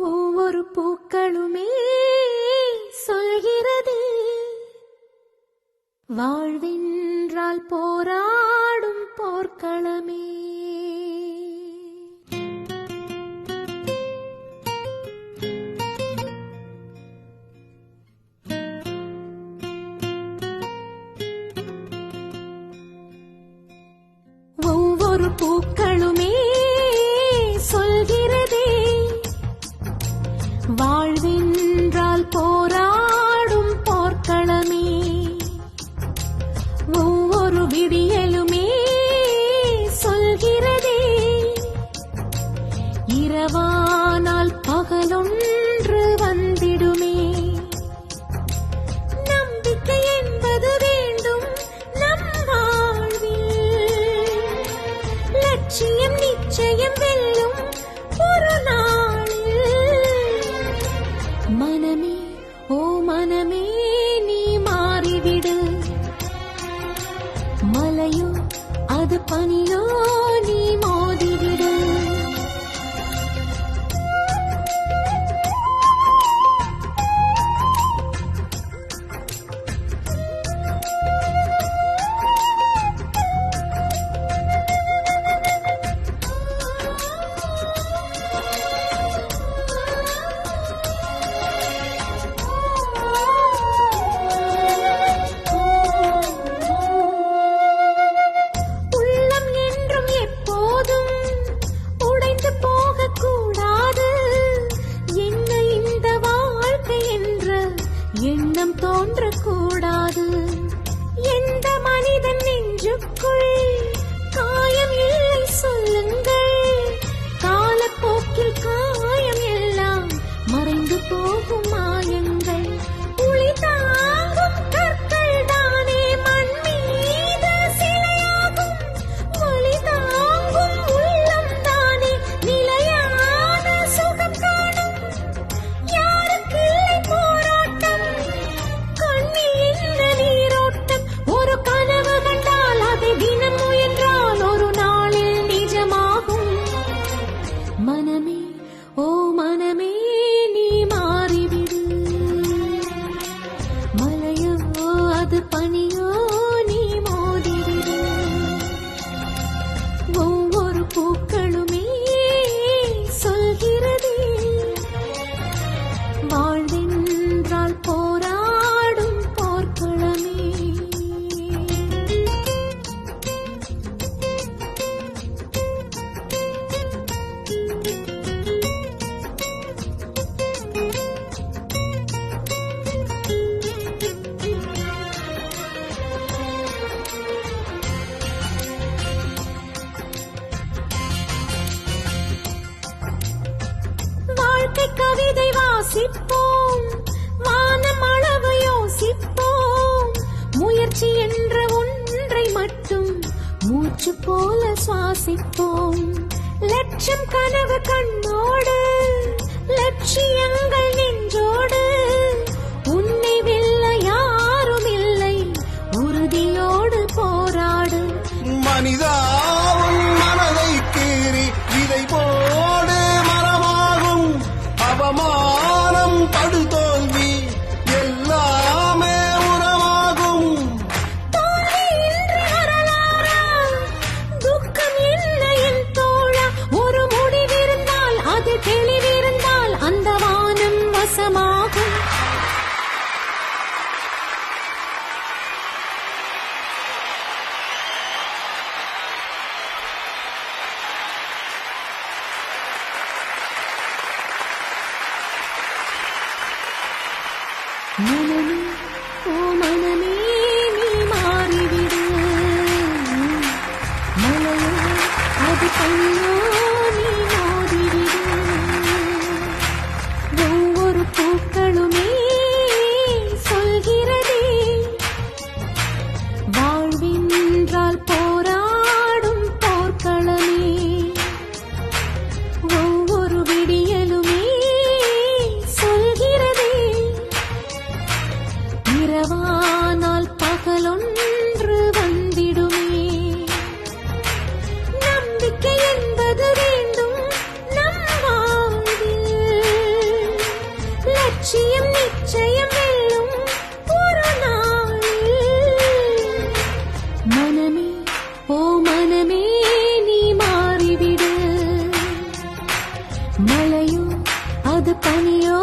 ஒவ்வொரு பூக்களுமே சொல்கிறது வாழ்வென்றால் போராடும் போர்க்களமே. ஒவ்வொரு பூக்களுமே சொல்கிறதே வாழ்வென்றால் போராடும் போர்க்களமே. ஒவ்வொரு விடியலுமே சொல்கிறதே இரவானால் பகலொன்று வந்திடுமே. நம்பிக்கை என்பது வேண்டும் நம் வாழ்வில், லட்சியம் நிச்சயம் வெல்லும் ஒரு நாளில். மனமே ஓ மனமே நீ மாறிவிடு, மலையோ அது பனியோ நீ மோதிவிடு. எண்ணம் தோன்றக்கூடாது. எந்த மனிதன் நெஞ்சுக்குள் காயம் இல்லை சொல்லுங்கள், காலப்போக்கில் காயம் எல்லாம் மறைந்து போகும் மாயங்கள். உளி தாங்கும் கற்கள் தானே மண் மீது சிலையாகும், ஒளி தாங்கும் உள்ளம் தானே நிலையான சுகம் காணும். யாருக்கு இல்லை போராட்டம், கண்ணில் என்ன நீரோட்டம். ஒரு கனவு கண்டால் அதை தினம் முயன்றால் ஒரு நாளில் நிஜமாகும். மனமே ஓ மனமே நீ மாறிவிடு, மலையோ அது பனியோ நீ மோதிவிடு. ஒவ்வொரு பூக்களுமே சொல்கிறதே வாழ்வென்றால் போராடும் போர்க்களமே. வாழ்க்கை கவிதை வாசிப்போம், வானம் அளவு யோசிப்போம். முயற்சி என்ற ஒன்றை மட்டும் மூச்சு போல சுவாசிப்போம். லட்சம் கனவு கண்ணோடு, லட்சியங்கள் நெஞ்சோடு. உன்னை வெல்ல யாரும் இல்லை, உறுதியோடு போராடு. மனிதாவும் மனதை கீறி விதை போடு மரமாகும். அவமானம் படுதோல்வி எல்லாமே உரமாகும். தோல்வி இன்றி வரலாறா, துக்கம் என்ன என் தோழா. ஒரு முடிவிருந்தால் அது தெளிவிருந்தால் அந்த வானம் வசமாகும். மனமே ஓ மனமே நீ மாறிவிடு, மலையோ அது பனியோ நீ மோதிவிடு. ஒவ்வொரு பூக்களுமே சொல்கிறதே வாழ்வென்றால் போராடும் போர்க்களமே. ஒவ்வொரு விடியலுமே சொல்கிறதே லட்சியம் நிச்சயம் வெல்லும் ஒரு நாளில். மனமே ஓ மனமே நீ மாறிவிடு. மழையோ அது பனியோ